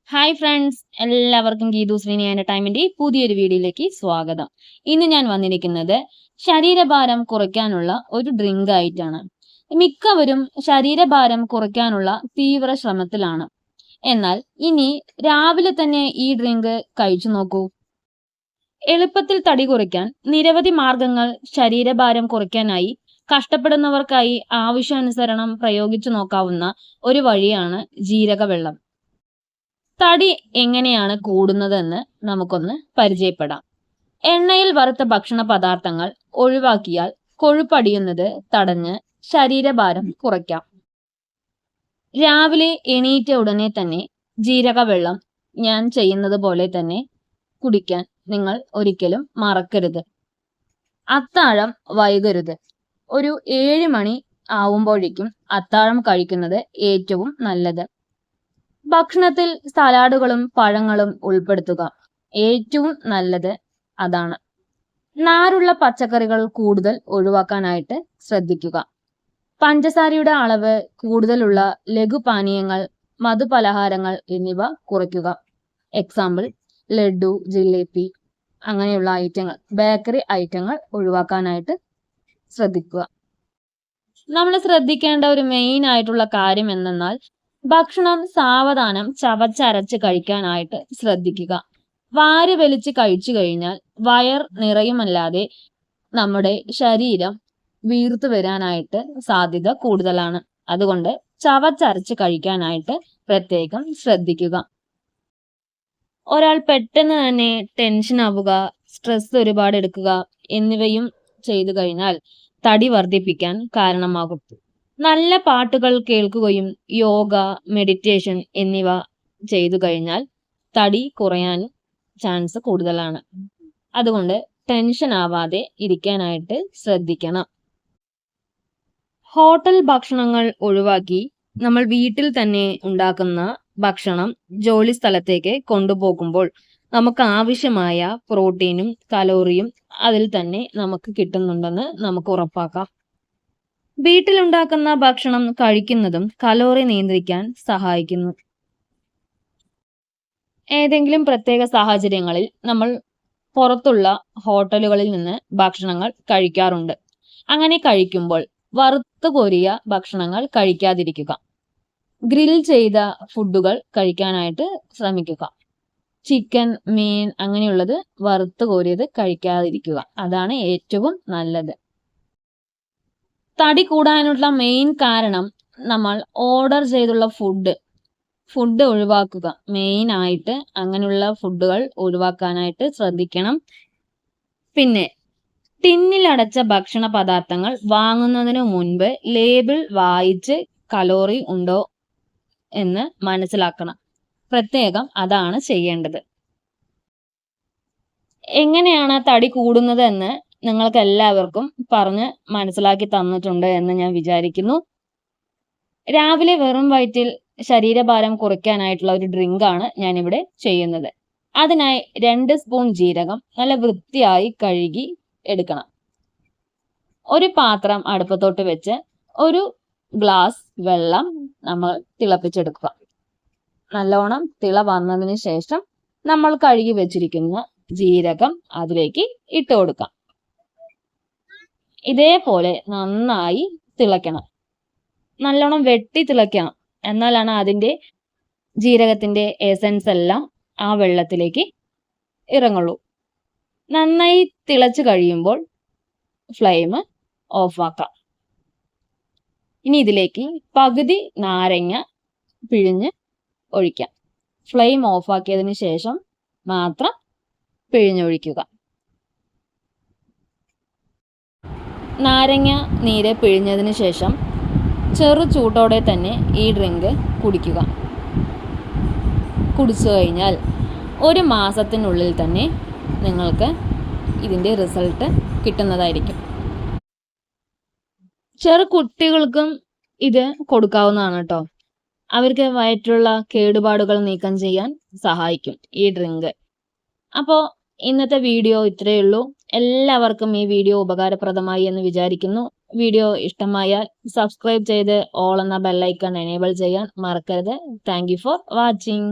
Hi friends, എല്ലാവർക്കും ഗീതു ശ്രീനി ടൈമിന്റെ പുതിയൊരു വീഡിയോയിലേക്ക് സ്വാഗതം. ഇന്ന് ഞാൻ വന്നിരിക്കുന്നത് ശരീരഭാരം കുറയ്ക്കാനുള്ള ഒരു ഡ്രിങ്ക് ആയിട്ടാണ്. മിക്കവരും ശരീരഭാരം കുറയ്ക്കാനുള്ള തീവ്ര ശ്രമത്തിലാണ്. എന്നാൽ ഇനി രാവിലെ തന്നെ ഈ ഡ്രിങ്ക് കഴിച്ചു നോക്കൂ. എളുപ്പത്തിൽ തടി കുറയ്ക്കാൻ നിരവധി മാർഗങ്ങൾ ശരീരഭാരം കുറയ്ക്കാനായി കഷ്ടപ്പെടുന്നവർക്കായി ആവശ്യാനുസരണം പ്രയോഗിച്ചു നോക്കാവുന്ന ഒരു വഴിയാണ് ജീരകവെള്ളം. തടി എങ്ങനെയാണ് കൂടുന്നതെന്ന് നമുക്കൊന്ന് പരിചയപ്പെടാം. എണ്ണയിൽ വറുത്ത ഭക്ഷണ പദാർത്ഥങ്ങൾ ഒഴിവാക്കിയാൽ കൊഴുപ്പടിയുന്നത് തടഞ്ഞ് ശരീരഭാരം കുറയ്ക്കാം. രാവിലെ എണീറ്റ ഉടനെ തന്നെ ജീരകവെള്ളം ഞാൻ ചെയ്യുന്നത് പോലെ തന്നെ കുടിക്കാൻ നിങ്ങൾ ഒരിക്കലും മറക്കരുത്. അത്താഴം വൈകരുത്. ഒരു 7 മണി ആവുമ്പോഴേക്കും അത്താഴം കഴിക്കുന്നത് ഏറ്റവും നല്ലത്. ഭക്ഷണത്തിൽ സലാഡുകളും പഴങ്ങളും ഉൾപ്പെടുത്തുക. ഏറ്റവും നല്ലത് അതാണ്. നാരുള്ള പച്ചക്കറികൾ കൂടുതൽ ഒഴിവാക്കാനായിട്ട് ശ്രദ്ധിക്കുക. പഞ്ചസാരയുടെ അളവ് കൂടുതലുള്ള ലഘുപാനീയങ്ങൾ, മധുപലഹാരങ്ങൾ എന്നിവ കുറയ്ക്കുക. എക്സാമ്പിൾ ലഡു, ജിലേബി അങ്ങനെയുള്ള ഐറ്റങ്ങൾ, ബേക്കറി ഐറ്റങ്ങൾ ഒഴിവാക്കാനായിട്ട് ശ്രദ്ധിക്കുക. നമ്മൾ ശ്രദ്ധിക്കേണ്ട ഒരു മെയിൻ ആയിട്ടുള്ള കാര്യം എന്തെന്നാൽ ഭക്ഷണം സാവധാനം ചവച്ചരച്ച് കഴിക്കാനായിട്ട് ശ്രദ്ധിക്കുക. വാരി വലിച്ച് കഴിച്ചു കഴിഞ്ഞാൽ വയർ നിറയുമല്ലാതെ നമ്മുടെ ശരീരം വീർത്തു വരാനായിട്ട് സാധ്യത കൂടുതലാണ്. അതുകൊണ്ട് ചവച്ചരച്ച് കഴിക്കാനായിട്ട് പ്രത്യേകം ശ്രദ്ധിക്കുക. ഒരാൾ പെട്ടെന്ന് തന്നെ ടെൻഷൻ ആവുക, സ്ട്രെസ് ഒരുപാട് എടുക്കുക എന്നിവയും ചെയ്തു കഴിഞ്ഞാൽ തടി വർദ്ധിപ്പിക്കാൻ കാരണമാകും. നല്ല പാട്ടുകൾ കേൾക്കുകയും യോഗ, മെഡിറ്റേഷൻ എന്നിവ ചെയ്തു കഴിഞ്ഞാൽ തടി കുറയാൻ ചാൻസ് കൂടുതലാണ്. അതുകൊണ്ട് ടെൻഷൻ ആവാതെ ഇരിക്കാനായിട്ട് ശ്രദ്ധിക്കണം. ഹോട്ടൽ ഭക്ഷണങ്ങൾ ഒഴിവാക്കി നമ്മൾ വീട്ടിൽ തന്നെ ഉണ്ടാക്കുന്ന ഭക്ഷണം ജോലി സ്ഥലത്തേക്ക് കൊണ്ടുപോകുമ്പോൾ നമുക്ക് ആവശ്യമായ പ്രോട്ടീനും കലോറിയും അതിൽ തന്നെ നമുക്ക് കിട്ടുന്നുണ്ടെന്ന് നമുക്ക് ഉറപ്പാക്കാം. വീട്ടിലുണ്ടാക്കുന്ന ഭക്ഷണം കഴിക്കുന്നതും കലോറി നിയന്ത്രിക്കാൻ സഹായിക്കുന്നു. ഏതെങ്കിലും പ്രത്യേക സാഹചര്യങ്ങളിൽ നമ്മൾ പുറത്തുള്ള ഹോട്ടലുകളിൽ നിന്ന് ഭക്ഷണങ്ങൾ കഴിക്കാറുണ്ട്. അങ്ങനെ കഴിക്കുമ്പോൾ വറുത്തു കോരിയ ഭക്ഷണങ്ങൾ കഴിക്കാതിരിക്കുക. ഗ്രിൽ ചെയ്ത ഫുഡുകൾ കഴിക്കാനായിട്ട് ശ്രമിക്കുക. ചിക്കൻ, മീൻ അങ്ങനെയുള്ളത് വറുത്തു കോരിയത് കഴിക്കാതിരിക്കുക. അതാണ് ഏറ്റവും നല്ലത്. തടി കൂടാനുള്ള മെയിൻ കാരണം നമ്മൾ ഓർഡർ ചെയ്തുള്ള ഫുഡ് ഒഴിവാക്കുക. മെയിൻ ആയിട്ട് അങ്ങനെയുള്ള ഫുഡുകൾ ഒഴിവാക്കാനായിട്ട് ശ്രദ്ധിക്കണം. പിന്നെ ടിന്നിലടച്ച ഭക്ഷണ പദാർത്ഥങ്ങൾ വാങ്ങുന്നതിന് മുൻപ് ലേബിൾ വായിച്ച് കലോറി ഉണ്ടോ എന്ന് മനസ്സിലാക്കണം. പ്രത്യേകം അതാണ് ചെയ്യേണ്ടത്. എങ്ങനെയാണ് തടി കൂടുന്നത് എന്ന് നിങ്ങൾക്ക് എല്ലാവർക്കും പറഞ്ഞ് മനസ്സിലാക്കി തന്നിട്ടുണ്ട് എന്ന് ഞാൻ വിചാരിക്കുന്നു. രാവിലെ വെറും വയറ്റിൽ ശരീരഭാരം കുറയ്ക്കാനായിട്ടുള്ള ഒരു ഡ്രിങ്ക് ആണ് ഞാനിവിടെ ചെയ്യുന്നത്. അതിനായി 2 സ്പൂൺ ജീരകം നല്ല വൃത്തിയായി കഴുകി എടുക്കണം. ഒരു പാത്രം അടുപ്പത്തോട്ട് വെച്ച് 1 ഗ്ലാസ് വെള്ളം നമ്മൾ തിളപ്പിച്ചെടുക്കുക. നല്ലോണം തിള വന്നതിന് ശേഷം നമ്മൾ കഴുകി വെച്ചിരിക്കുന്ന ജീരകം അതിലേക്ക് ഇട്ട് കൊടുക്കാം. ഇതേപോലെ നന്നായി തിളയ്ക്കണം. നല്ലോണം വെട്ടി തിളയ്ക്കണം. എന്നാലാണ് അതിൻ്റെ ജീരകത്തിന്റെ എസൻസ് എല്ലാം ആ വെള്ളത്തിലേക്ക് ഇറങ്ങുള്ളൂ. നന്നായി തിളച്ച് കഴിയുമ്പോൾ ഫ്ലെയിം ഓഫ് ആക്കാം. ഇനി ഇതിലേക്ക് പകുതി നാരങ്ങ പിഴിഞ്ഞ് ഒഴിക്കാം. ഫ്ലെയിം ഓഫ് ആക്കിയതിന് ശേഷം മാത്രം പിഴിഞ്ഞൊഴിക്കുക. നാരങ്ങ നീര് പിഴിഞ്ഞതിന് ശേഷം ചെറു ചൂടോടെ തന്നെ ഈ ഡ്രിങ്ക് കുടിക്കുക. കുടിച്ചു കഴിഞ്ഞാൽ 1 മാസത്തിനുള്ളിൽ തന്നെ നിങ്ങൾക്ക് ഇതിൻ്റെ റിസൾട്ട് കിട്ടുന്നതായിരിക്കും. ചെറു കുട്ടികൾക്കും ഇത് കൊടുക്കാവുന്നതാണ് കേട്ടോ. അവർക്ക് വയറ്റിലുള്ള കേടുപാടുകൾ നീക്കം ചെയ്യാൻ സഹായിക്കും ഈ ഡ്രിങ്ക്. അപ്പോൾ ഇന്നത്തെ വീഡിയോ ഇത്രയേ ഉള്ളൂ. എല്ലാവർക്കും ഈ വീഡിയോ ഉപകാരപ്രദമായി എന്ന് വിചാരിക്കുന്നു. വീഡിയോ ഇഷ്ടമായാൽ സബ്സ്ക്രൈബ് ചെയ്ത് ഓൾ എന്ന ബെല്ലൈക്കൺ എനേബിൾ ചെയ്യാൻ മറക്കരുത്. Thank you for watching.